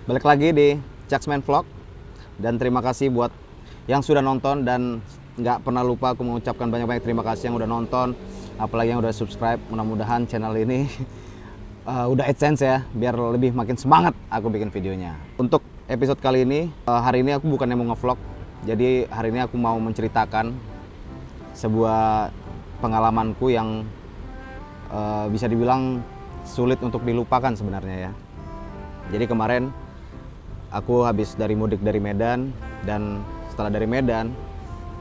Balik lagi di Jacksman Vlog. Dan terima kasih buat yang sudah nonton. Dan nggak pernah lupa aku mengucapkan banyak-banyak terima kasih yang udah nonton, apalagi yang udah subscribe. Mudah-mudahan channel ini udah AdSense ya, biar lebih makin semangat aku bikin videonya. Untuk episode kali ini, hari ini aku bukannya mau ngevlog. Jadi hari ini aku mau menceritakan sebuah pengalamanku yang bisa dibilang sulit untuk dilupakan sebenarnya ya. Jadi kemarin aku habis dari mudik dari Medan, dan setelah dari Medan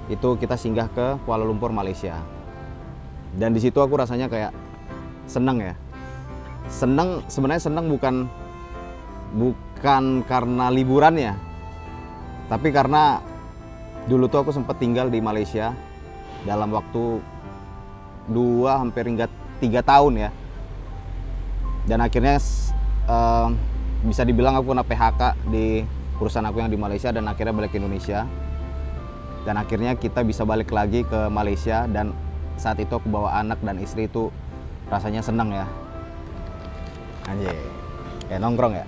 itu kita singgah ke Kuala Lumpur, Malaysia. Dan di situ aku rasanya kayak seneng ya. Sebenarnya seneng bukan karena liburannya, tapi karena dulu tuh aku sempat tinggal di Malaysia dalam waktu 2 hampir hingga 3 tahun ya. Dan akhirnya bisa dibilang aku kena PHK di perusahaan aku yang di Malaysia, dan akhirnya balik ke Indonesia. Dan akhirnya kita bisa balik lagi ke Malaysia, dan saat itu aku bawa anak dan istri, itu rasanya seneng ya. Anjay, kayak nongkrong ya.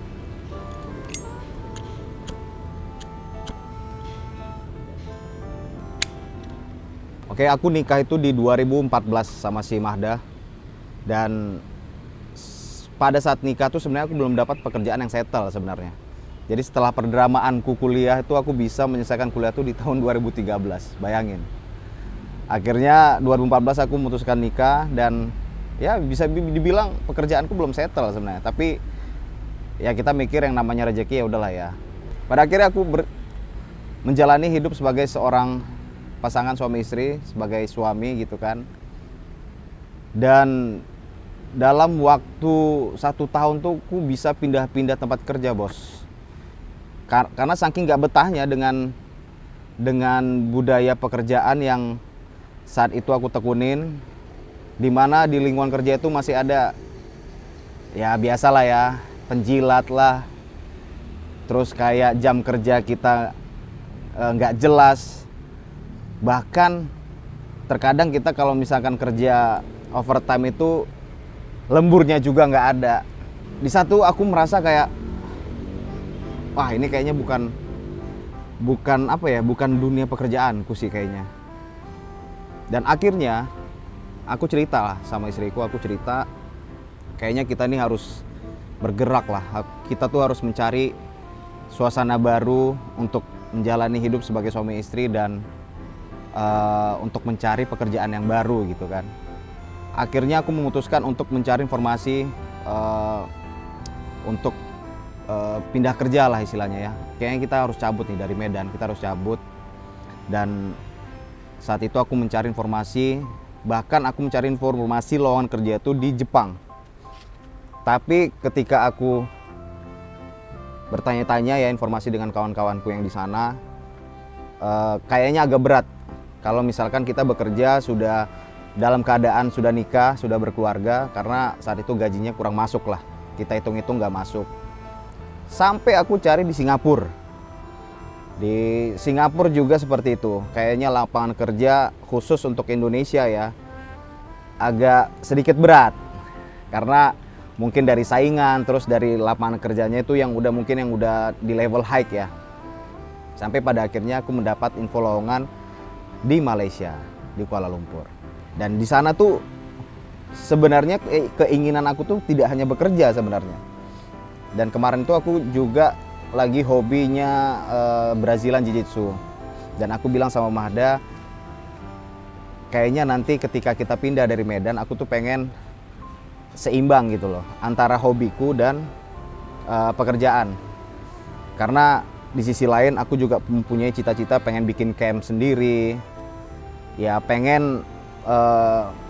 Oke, aku nikah itu di 2014 sama si Mahda. Dan pada saat nikah tuh sebenarnya aku belum dapat pekerjaan yang settle sebenarnya. Jadi setelah perdramaanku kuliah itu, aku bisa menyelesaikan kuliah tuh di tahun 2013. Bayangin. Akhirnya 2014 aku memutuskan nikah, dan ya bisa dibilang pekerjaanku belum settle sebenarnya. Tapi ya kita mikir yang namanya rezeki, ya udahlah ya. Pada akhirnya aku menjalani hidup sebagai seorang pasangan suami istri, sebagai suami gitu kan. Dan dalam waktu 1 tahun tuh aku bisa pindah-pindah tempat kerja, bos. Karena saking gak betahnya dengan budaya pekerjaan yang saat itu aku tekunin, dimana di lingkungan kerja itu masih ada ya biasalah ya, penjilat lah, terus kayak jam kerja kita nggak jelas. Bahkan terkadang kita kalau misalkan kerja overtime itu lemburnya juga nggak ada. Di satu aku merasa kayak, wah ini kayaknya bukan apa ya, bukan dunia pekerjaanku sih kayaknya. Dan akhirnya aku cerita lah sama istriku, aku cerita kayaknya kita ini harus bergerak lah. Kita tuh harus mencari suasana baru untuk menjalani hidup sebagai suami istri, dan untuk mencari pekerjaan yang baru gitu kan. Akhirnya aku memutuskan untuk mencari informasi untuk pindah kerja lah istilahnya ya. Kayaknya kita harus cabut nih dari Medan, kita harus cabut. Dan saat itu aku mencari informasi, bahkan aku mencari informasi lowongan kerja itu di Jepang. Tapi ketika aku bertanya-tanya ya informasi dengan kawan-kawanku yang di sana, kayaknya agak berat. Kalau misalkan kita bekerja sudah dalam keadaan sudah nikah, sudah berkeluarga, karena saat itu gajinya kurang masuk lah. Kita hitung-hitung nggak masuk. Sampai aku cari di Singapura. Di Singapura juga seperti itu. Kayaknya lapangan kerja khusus untuk Indonesia ya agak sedikit berat. Karena mungkin dari saingan, terus dari lapangan kerjanya itu yang udah di level high ya. Sampai pada akhirnya aku mendapat info lowongan di Malaysia, di Kuala Lumpur. Dan di sana tuh sebenarnya keinginan aku tuh tidak hanya bekerja sebenarnya. Dan kemarin tuh aku juga lagi hobinya Brazilian Jiu-Jitsu. Dan aku bilang sama Mahda, kayaknya nanti ketika kita pindah dari Medan, aku tuh pengen seimbang gitu loh antara hobiku dan pekerjaan. Karena di sisi lain aku juga mempunyai cita-cita pengen bikin camp sendiri. Ya pengen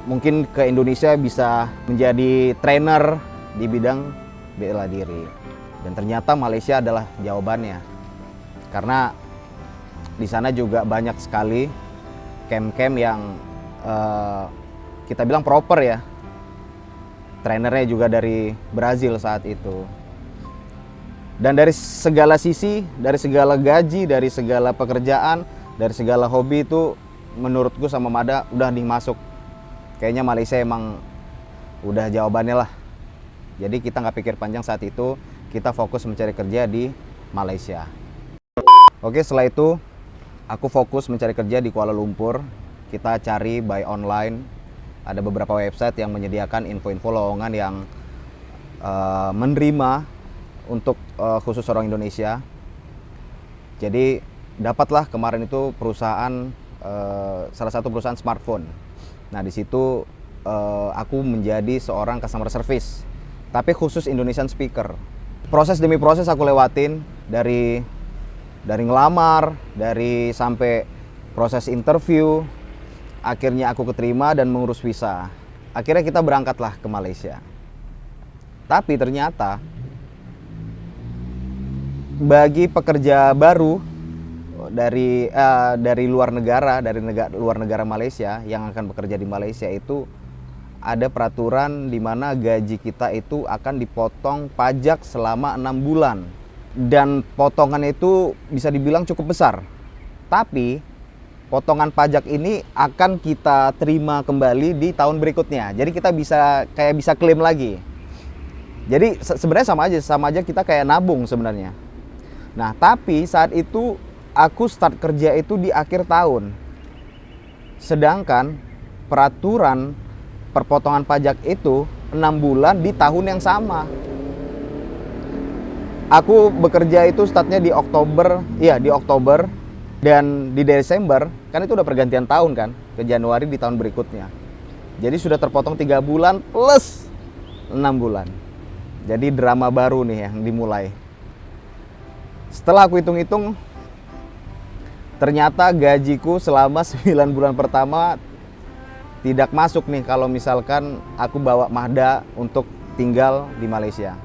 mungkin ke Indonesia bisa menjadi trainer di bidang bela diri. Dan ternyata Malaysia adalah jawabannya. Karena di sana juga banyak sekali camp-camp yang kita bilang proper ya. Trainernya juga dari Brazil saat itu. Dan dari segala sisi, dari segala gaji, dari segala pekerjaan, dari segala hobi itu menurutku sama Mada udah nih masuk. Kayaknya Malaysia emang udah jawabannya lah. Jadi kita nggak pikir panjang saat itu, kita fokus mencari kerja di Malaysia. Oke, setelah itu aku fokus mencari kerja di Kuala Lumpur. Kita cari by online. Ada beberapa website yang menyediakan info-info lowongan yang menerima untuk khusus orang Indonesia. Jadi dapatlah kemarin itu perusahaan, salah satu perusahaan smartphone. Nah, di situ aku menjadi seorang customer service, tapi khusus Indonesian speaker. Proses demi proses aku lewatin, dari ngelamar, dari sampai proses interview. Akhirnya aku keterima dan mengurus visa. Akhirnya kita berangkatlah ke Malaysia. Tapi ternyata bagi pekerja baru dari luar negara, luar negara Malaysia yang akan bekerja di Malaysia itu ada peraturan di mana gaji kita itu akan dipotong pajak selama 6 bulan. Dan potongan itu bisa dibilang cukup besar. Tapi potongan pajak ini akan kita terima kembali di tahun berikutnya. Jadi kita bisa klaim lagi. Jadi sebenarnya sama aja kita kayak nabung sebenarnya. Nah, tapi saat itu aku start kerja itu di akhir tahun. Sedangkan peraturan perpotongan pajak itu 6 bulan di tahun yang sama. Aku bekerja itu startnya di Oktober, dan di Desember, kan itu udah pergantian tahun kan, ke Januari di tahun berikutnya. Jadi sudah terpotong 3 bulan plus 6 bulan. Jadi drama baru nih yang dimulai. Setelah aku hitung-hitung, ternyata gajiku selama 9 bulan pertama tidak masuk nih kalau misalkan aku bawa Mahda untuk tinggal di Malaysia.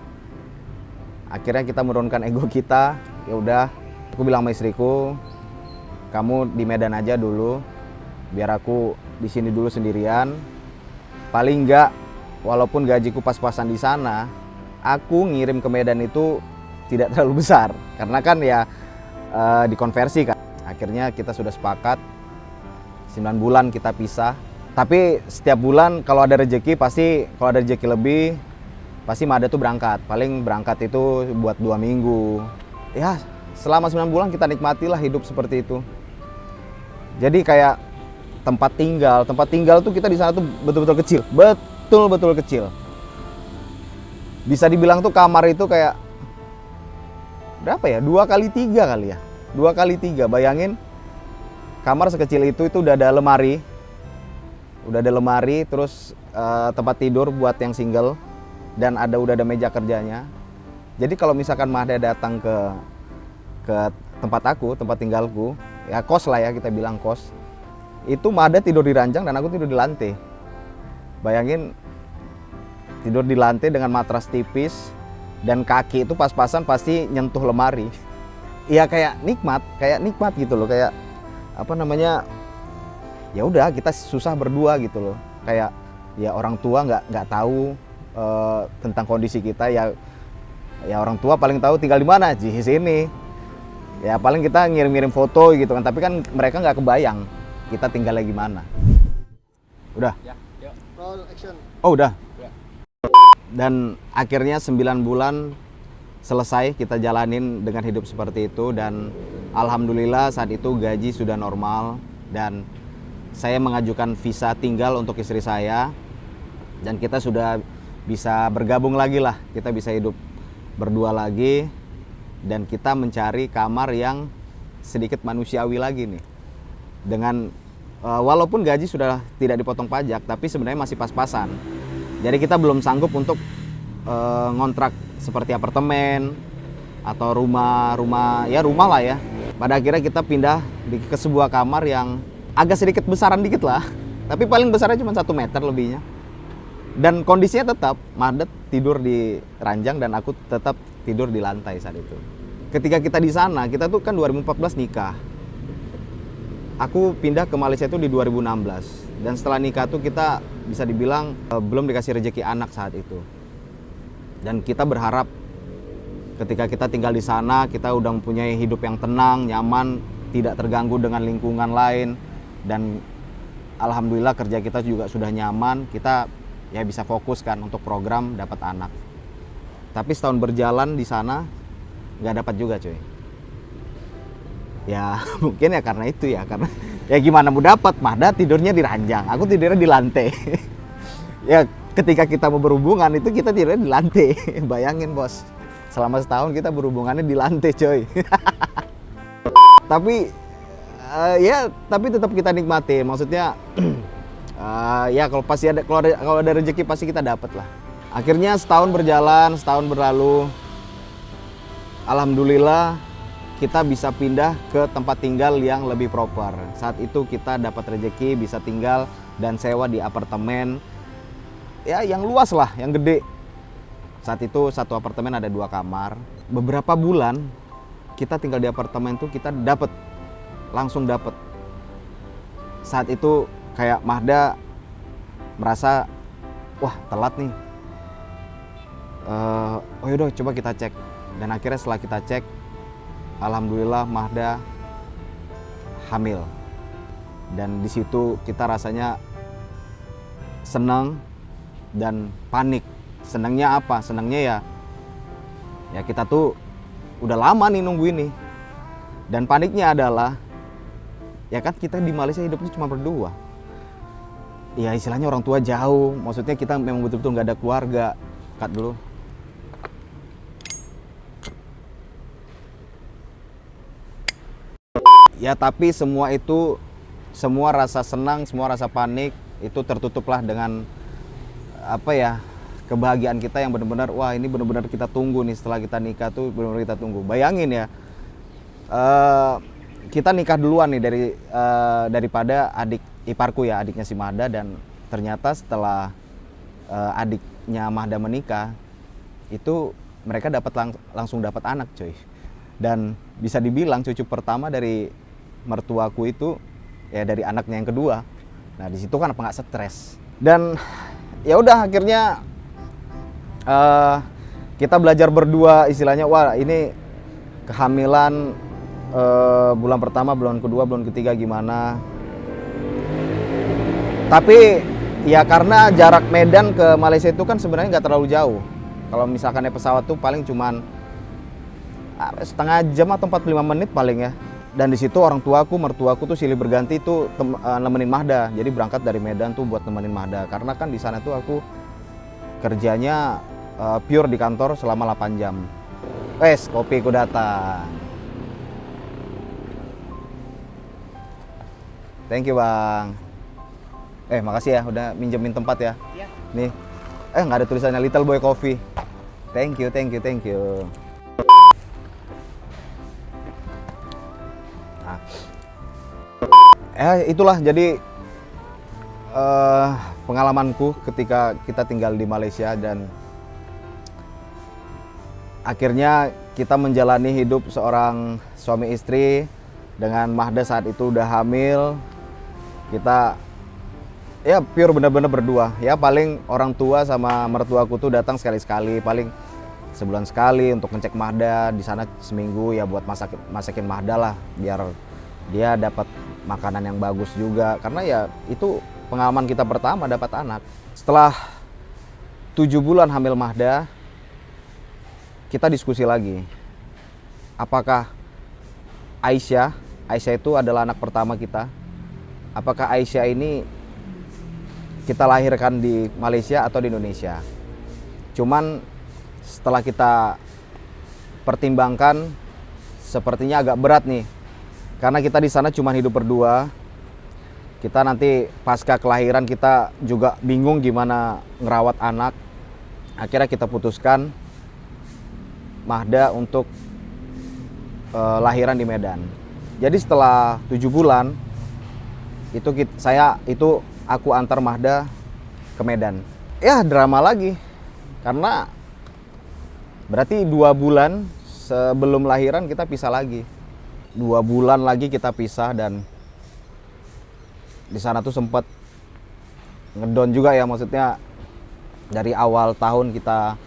Akhirnya kita menurunkan ego kita. Ya udah, aku bilang sama istriku, kamu di Medan aja dulu, biar aku di sini dulu sendirian. Paling enggak, walaupun gajiku pas-pasan di sana, aku ngirim ke Medan itu tidak terlalu besar, karena kan ya dikonversi kan. Akhirnya kita sudah sepakat 9 bulan kita pisah. Tapi setiap bulan kalau ada rezeki lebih, pasti Mahda tuh berangkat. Paling berangkat itu buat 2 minggu. Ya, selama 9 bulan kita nikmatilah hidup seperti itu. Jadi kayak tempat tinggal tuh kita di sana tuh betul-betul kecil. Betul-betul kecil. Bisa dibilang tuh kamar itu kayak berapa ya? 2x3 kali ya. 2x3. Bayangin kamar sekecil itu udah ada lemari. Terus tempat tidur buat yang single. Dan udah ada meja kerjanya. Jadi kalau misalkan Mahda datang ke tempat tinggalku, ya kos lah ya, kita bilang kos. Itu Mahda tidur di ranjang dan aku tidur di lantai. Bayangin tidur di lantai dengan matras tipis dan kaki itu pas-pasan pasti nyentuh lemari. Iya kayak nikmat gitu loh, kayak apa namanya? Ya udah, kita susah berdua gitu loh. Kayak ya orang tua nggak tahu tentang kondisi kita, ya orang tua paling tahu tinggal di mana, di sini. Ya paling kita ngirim foto gitu kan, tapi kan mereka nggak kebayang kita tinggalnya gimana. Udah? Ya. Roll action. Oh udah. Ya. Dan akhirnya 9 bulan selesai kita jalanin dengan hidup seperti itu, dan alhamdulillah saat itu gaji sudah normal dan saya mengajukan visa tinggal untuk istri saya, dan kita sudah bisa bergabung lagi lah, kita bisa hidup berdua lagi, dan kita mencari kamar yang sedikit manusiawi lagi nih. Dengan walaupun gaji sudah tidak dipotong pajak, tapi sebenarnya masih pas-pasan. Jadi kita belum sanggup untuk ngontrak seperti apartemen atau rumah lah ya. Pada akhirnya kita pindah ke sebuah kamar yang agak sedikit besaran dikit lah, tapi paling besarnya cuma 1 meter lebihnya. Dan kondisinya tetap Mahda tidur di ranjang dan aku tetap tidur di lantai saat itu. Ketika kita di sana, kita tuh kan 2014 nikah. Aku pindah ke Malaysia itu di 2016. Dan setelah nikah tuh kita bisa dibilang belum dikasih rezeki anak saat itu. Dan kita berharap ketika kita tinggal di sana, kita udah mempunyai hidup yang tenang, nyaman, tidak terganggu dengan lingkungan lain. Dan alhamdulillah kerja kita juga sudah nyaman, kita ya bisa fokus kan untuk program dapat anak. Tapi setahun berjalan di sana nggak dapat juga cuy. Ya mungkin ya karena itu ya, karena ya gimana mau dapat, Mahda tidurnya di ranjang, aku tidurnya di lantai. Ya ketika kita mau berhubungan itu kita tidurnya di lantai. Bayangin bos, selama setahun kita berhubungannya di lantai coy. Tapi ya tapi tetap kita nikmati, maksudnya ya kalau ada rezeki pasti kita dapat lah. Akhirnya setahun berjalan, setahun berlalu, alhamdulillah kita bisa pindah ke tempat tinggal yang lebih proper. Saat itu kita dapat rezeki bisa tinggal dan sewa di apartemen ya yang luas lah, yang gede. Saat itu satu apartemen ada 2 kamar. Beberapa bulan kita tinggal di apartemen itu kita langsung dapat. Saat itu kayak Mahda merasa wah telat nih. Oh yaudah coba kita cek. Dan akhirnya setelah kita cek, alhamdulillah Mahda hamil. Dan di situ kita rasanya senang dan panik. Senangnya apa? Senangnya ya kita tuh udah lama nih nunggu ini. Dan paniknya adalah ya kan kita di Malaysia hidupnya cuma berdua. Ya istilahnya orang tua jauh, maksudnya kita memang betul-betul nggak ada keluarga. Cut dulu. Ya tapi semua itu, semua rasa senang, semua rasa panik itu tertutuplah dengan apa ya, kebahagiaan kita yang benar-benar wah ini benar-benar kita tunggu nih, setelah kita nikah tuh benar-benar kita tunggu. Bayangin ya, kita nikah duluan nih daripada adik iparku ya, adiknya si Mahda, dan ternyata setelah adiknya Mahda menikah itu mereka langsung dapat anak coy. Dan bisa dibilang cucu pertama dari mertuaku itu ya dari anaknya yang kedua. Nah di situ kan apa nggak stres. Dan ya udah akhirnya kita belajar berdua istilahnya, wah ini kehamilan bulan pertama, bulan kedua, bulan ketiga gimana. Tapi ya karena jarak Medan ke Malaysia itu kan sebenarnya nggak terlalu jauh. Kalau misalkan naik pesawat tuh paling cuman setengah jam atau 45 menit paling ya. Dan di situ orang tuaku, mertuaku tuh silih berganti tuh nemenin Mahda. Jadi berangkat dari Medan tuh buat nemenin Mahda. Karena kan di sana tuh aku kerjanya pure di kantor selama 8 jam. Wes, kopiku datang. Thank you bang. Makasih ya udah minjemin tempat ya. Iya. Nih. Nggak ada tulisannya Little Boy Coffee. Thank you. Itulah jadi pengalamanku ketika kita tinggal di Malaysia, dan akhirnya kita menjalani hidup seorang suami istri dengan Mahda saat itu udah hamil. Kita ya pure bener-bener berdua. Ya paling orang tua sama mertuaku tuh datang sekali-sekali, paling sebulan sekali untuk ngecek Mahda. Di sana seminggu ya buat masakin Mahda lah, biar dia dapat makanan yang bagus juga, karena ya itu pengalaman kita pertama dapat anak. Setelah 7 bulan hamil Mahda, kita diskusi lagi. Apakah Aisyah itu adalah anak pertama kita? Apakah Aisyah ini kita lahirkan di Malaysia atau di Indonesia? Cuman setelah kita pertimbangkan, sepertinya agak berat nih. Karena kita di sana cuma hidup berdua. Kita nanti pasca kelahiran kita juga bingung gimana ngerawat anak. Akhirnya kita putuskan Mahda untuk lahiran di Medan. Jadi setelah 7 bulan aku antar Mahda ke Medan. Ya drama lagi. Karena berarti 2 bulan sebelum lahiran kita pisah lagi. 2 bulan lagi kita pisah, dan di sana tuh sempat ngedon juga ya, maksudnya dari awal tahun kita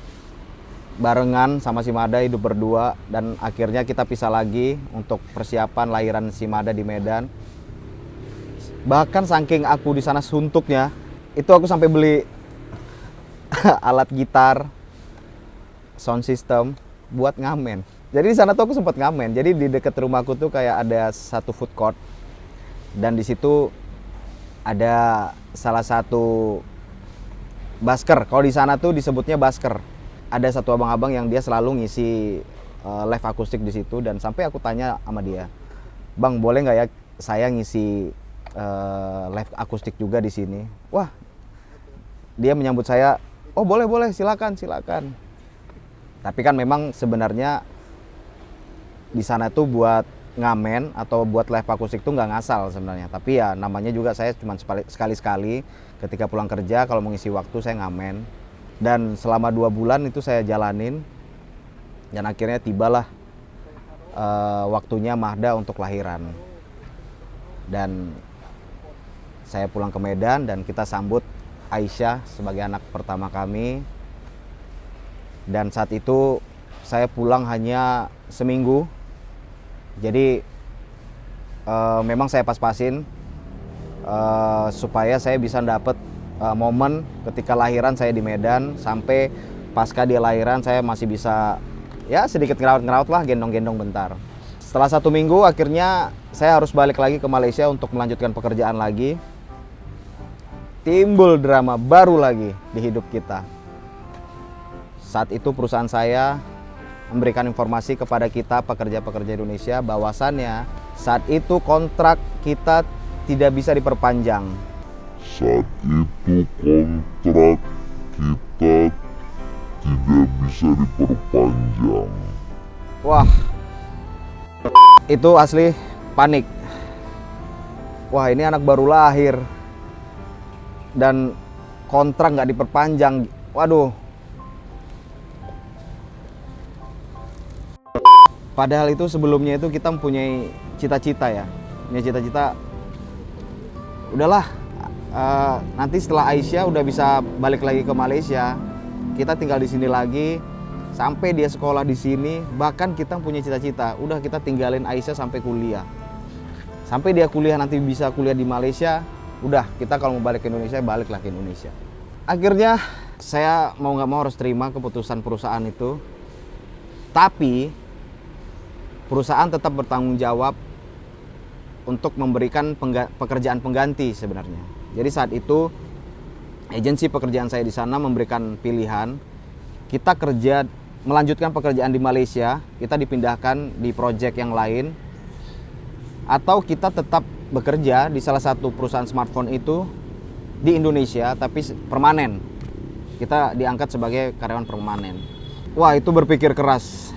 barengan sama si Mahda hidup berdua, dan akhirnya kita pisah lagi untuk persiapan lahiran si Mahda di Medan. Bahkan saking aku di sana suntuknya, itu aku sampai beli alat gitar sound system buat ngamen. Jadi di sana tuh aku sempat ngamen. Jadi di dekat rumahku tuh kayak ada satu food court dan di situ ada salah satu basker. Kalau di sana tuh disebutnya basker. Ada satu abang-abang yang dia selalu ngisi live akustik di situ dan sampai aku tanya sama dia, "Bang, boleh nggak ya saya ngisi live akustik juga di sini?" Wah, dia menyambut saya, "Oh, boleh, silakan." Tapi kan memang sebenarnya di sana tuh buat ngamen atau buat live akustik tuh nggak ngasal sebenarnya. Tapi ya namanya juga saya cuma sekali-sekali ketika pulang kerja kalau mengisi waktu saya ngamen. Dan selama 2 bulan itu saya jalanin dan akhirnya tibalah waktunya Mahda untuk lahiran. Dan saya pulang ke Medan dan kita sambut Aisyah sebagai anak pertama kami. Dan saat itu saya pulang hanya seminggu. Jadi memang saya pas-pasin supaya saya bisa dapat momen ketika lahiran saya di Medan sampai pasca dia lahiran saya masih bisa ya sedikit ngerawat lah, gendong-gendong bentar. Setelah 1 minggu akhirnya saya harus balik lagi ke Malaysia untuk melanjutkan pekerjaan lagi. Timbul drama baru lagi di hidup kita. Saat itu perusahaan saya memberikan informasi kepada kita pekerja-pekerja Indonesia bahwasannya saat itu kontrak kita tidak bisa diperpanjang. Saat itu kontrak kita tidak bisa diperpanjang. Wah, itu asli panik. Wah, ini anak baru lahir dan kontrak nggak diperpanjang. Waduh. Padahal itu sebelumnya itu kita mempunyai cita-cita ya. Punya cita-cita, udahlah nanti setelah Aisyah udah bisa balik lagi ke Malaysia, kita tinggal di sini lagi sampai dia sekolah di sini. Bahkan kita punya cita-cita, udah kita tinggalin Aisyah sampai kuliah. Sampai dia kuliah nanti bisa kuliah di Malaysia, udah kita kalau mau balik ke Indonesia, baliklah ke Indonesia. Akhirnya saya mau nggak mau harus terima keputusan perusahaan itu. Tapi perusahaan tetap bertanggung jawab untuk memberikan pekerjaan pengganti sebenarnya. Jadi saat itu agensi pekerjaan saya di sana memberikan pilihan, kita kerja melanjutkan pekerjaan di Malaysia, kita dipindahkan di proyek yang lain, atau kita tetap bekerja di salah satu perusahaan smartphone itu di Indonesia tapi permanen. Kita diangkat sebagai karyawan permanen. Wah, itu berpikir keras.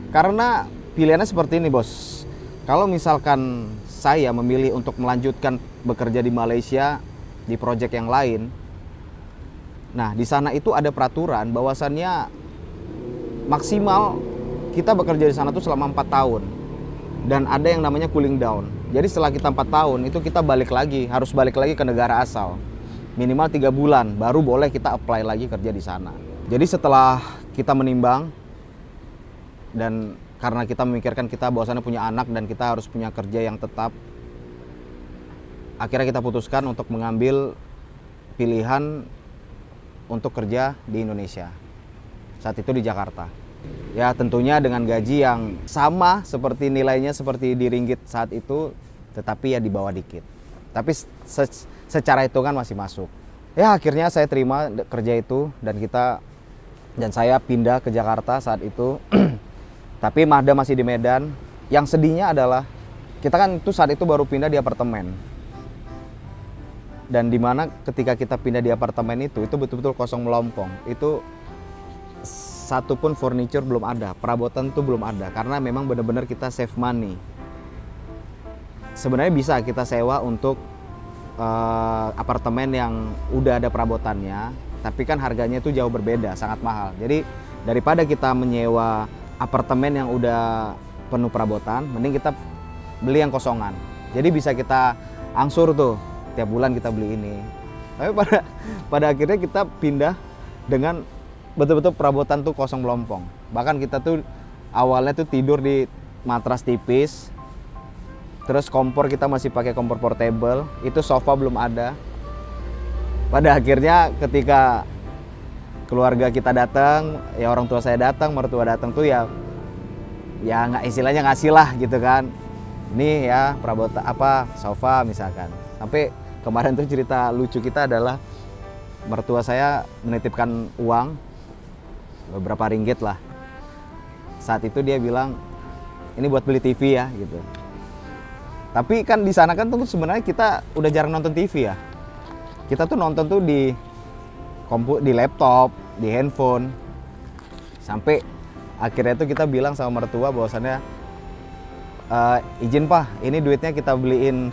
Karena pilihannya seperti ini, Bos. Kalau misalkan saya memilih untuk melanjutkan bekerja di Malaysia di proyek yang lain, nah di sana itu ada peraturan bahwasannya maksimal kita bekerja di sana tuh selama 4 tahun dan ada yang namanya cooling down. Jadi setelah kita 4 tahun itu kita harus balik lagi ke negara asal. Minimal 3 bulan baru boleh kita apply lagi kerja di sana. Jadi setelah kita menimbang dan karena kita memikirkan kita bahwasannya punya anak dan kita harus punya kerja yang tetap, akhirnya kita putuskan untuk mengambil pilihan untuk kerja di Indonesia. Saat itu di Jakarta. Ya tentunya dengan gaji yang sama seperti nilainya seperti di ringgit saat itu, tetapi ya di bawah dikit. Tapi secara hitungan masih masuk. Ya akhirnya saya terima kerja itu dan saya pindah ke Jakarta saat itu. Tapi Mahda masih di Medan. Yang sedihnya adalah kita kan itu saat itu baru pindah di apartemen. Dan dimana ketika kita pindah di apartemen itu betul-betul kosong melompong. Itu satupun furniture belum ada, perabotan itu belum ada. Karena memang benar-benar kita save money. Sebenarnya bisa kita sewa untuk apartemen yang udah ada perabotannya. Tapi kan harganya itu jauh berbeda, sangat mahal. Jadi daripada kita menyewa apartemen yang udah penuh perabotan, mending kita beli yang kosongan. Jadi bisa kita angsur tuh, tiap bulan kita beli ini. Tapi pada akhirnya kita pindah dengan betul-betul perabotan tuh kosong melompong. Bahkan kita tuh awalnya tuh tidur di matras tipis. Terus kompor kita masih pakai kompor portable, itu sofa belum ada. Pada akhirnya ketika keluarga kita datang, ya orang tua saya datang, mertua datang tuh ya nggak istilahnya ngasih lah gitu kan. Ini ya perabotan apa sofa misalkan. Sampai kemarin tuh cerita lucu kita adalah mertua saya menitipkan uang beberapa ringgit lah. Saat itu dia bilang ini buat beli TV ya gitu. Tapi kan di sana kan tuh sebenarnya kita udah jarang nonton TV ya. Kita tuh nonton tuh di laptop, di handphone. Sampai akhirnya tuh kita bilang sama mertua bahwasannya izin Pak, ini duitnya kita beliin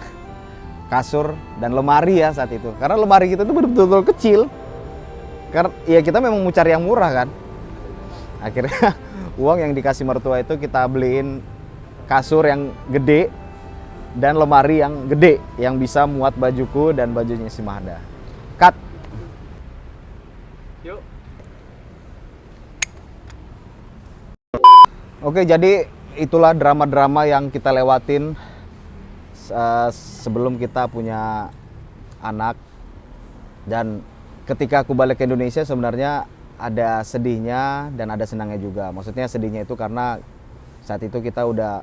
kasur dan lemari ya saat itu. Karena lemari kita tuh betul-betul kecil. Karena ya kita memang mau cari yang murah kan. Akhirnya uang yang dikasih mertua itu kita beliin kasur yang gede dan lemari yang gede yang bisa muat bajuku dan bajunya si Mahda. Cut. Yuk. Oke, jadi itulah drama-drama yang kita lewatin sebelum kita punya anak. Dan ketika aku balik ke Indonesia sebenarnya ada sedihnya dan ada senangnya juga. Maksudnya sedihnya itu karena saat itu kita udah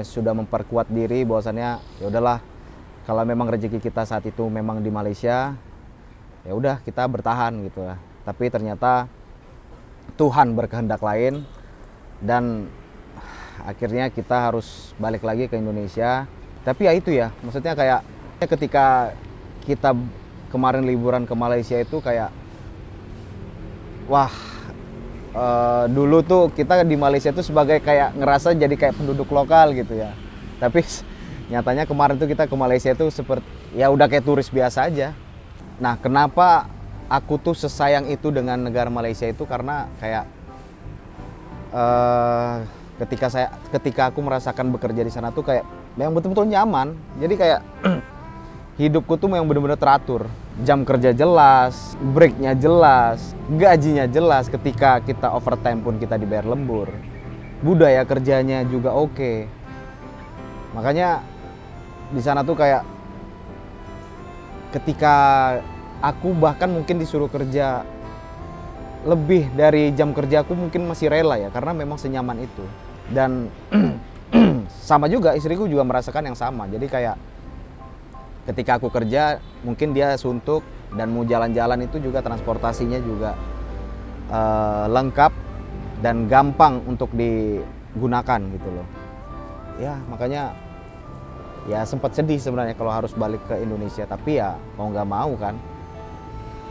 sudah memperkuat diri bahwasannya ya udahlah, kalau memang rezeki kita saat itu memang di Malaysia, ya udah kita bertahan gitu lah. Tapi ternyata Tuhan berkehendak lain dan akhirnya kita harus balik lagi ke Indonesia. Tapi ya itu ya, maksudnya kayak ketika kita kemarin liburan ke Malaysia itu kayak wah, dulu tuh kita di Malaysia tuh sebagai kayak ngerasa jadi kayak penduduk lokal gitu ya. Tapi nyatanya kemarin tuh kita ke Malaysia tuh seperti ya udah kayak turis biasa aja. Nah, kenapa aku tuh sesayang itu dengan negara Malaysia itu karena kayak ketika aku merasakan bekerja di sana tuh kayak memang betul-betul nyaman. Jadi kayak hidupku tuh memang benar-benar teratur. Jam kerja jelas, breaknya jelas, gajinya jelas. Ketika kita overtime pun kita dibayar lembur. Budaya kerjanya juga oke. Makanya di sana tuh kayak ketika aku bahkan mungkin disuruh kerja lebih dari jam kerja aku mungkin masih rela ya, karena memang senyaman itu. Dan sama juga istriku juga merasakan yang sama. Jadi kayak ketika aku kerja mungkin dia suntuk dan mau jalan-jalan itu juga transportasinya juga lengkap dan gampang untuk digunakan gitu loh. Ya makanya ya sempat sedih sebenarnya kalau harus balik ke Indonesia, tapi ya mau nggak mau kan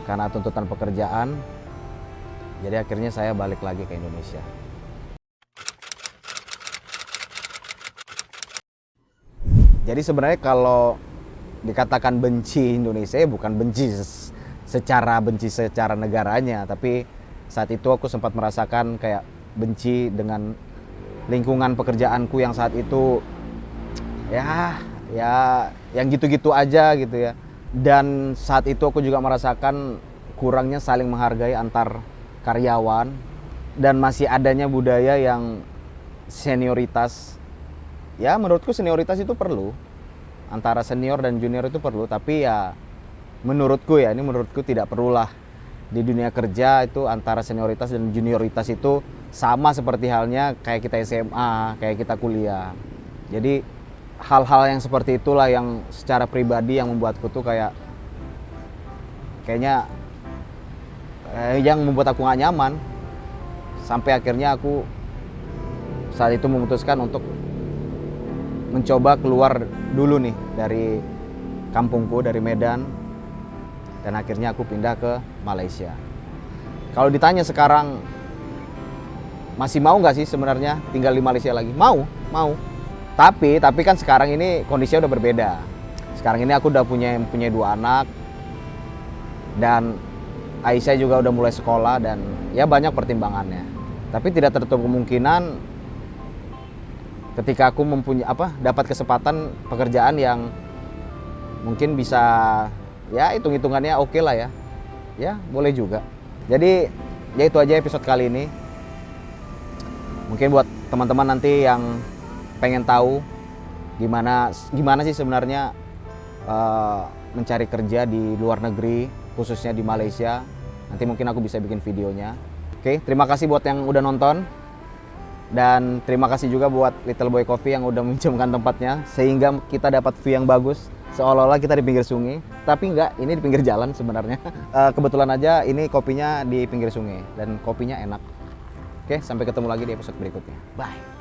karena tuntutan pekerjaan. Jadi akhirnya saya balik lagi ke Indonesia. Jadi sebenarnya kalau dikatakan benci Indonesia ya bukan benci secara negaranya, tapi saat itu aku sempat merasakan kayak benci dengan lingkungan pekerjaanku yang saat itu ya yang gitu-gitu aja gitu ya. Dan saat itu aku juga merasakan kurangnya saling menghargai antar karyawan dan masih adanya budaya yang senioritas. Ya menurutku senioritas itu perlu, antara senior dan junior itu perlu, tapi ya menurutku tidak perlulah. Di dunia kerja itu antara senioritas dan junioritas itu sama seperti halnya kayak kita SMA, kayak kita kuliah. Jadi hal-hal yang seperti itulah yang secara pribadi yang membuatku tuh kayaknya yang membuat aku gak nyaman. Sampai akhirnya aku saat itu memutuskan untuk mencoba keluar dulu nih dari kampungku, dari Medan. Dan akhirnya aku pindah ke Malaysia. Kalau ditanya sekarang masih mau gak sih sebenarnya tinggal di Malaysia lagi? Mau. Tapi kan sekarang ini kondisinya udah berbeda. Sekarang ini aku udah punya 2 anak. Dan Aisyah juga udah mulai sekolah dan ya banyak pertimbangannya. Tapi tidak tertutup kemungkinan ketika aku dapat kesempatan pekerjaan yang mungkin bisa ya hitung-hitungannya oke lah ya. Ya, boleh juga. Jadi ya itu aja episode kali ini. Mungkin buat teman-teman nanti yang pengen tahu gimana sih sebenarnya mencari kerja di luar negeri, khususnya di Malaysia. Nanti mungkin aku bisa bikin videonya. Oke, terima kasih buat yang udah nonton. Dan terima kasih juga buat Little Boy Coffee yang udah meminjamkan tempatnya sehingga kita dapat view yang bagus seolah-olah kita di pinggir sungai, tapi enggak, ini di pinggir jalan sebenarnya. Kebetulan aja ini kopinya di pinggir sungai dan kopinya enak. Oke, sampai ketemu lagi di episode berikutnya. Bye.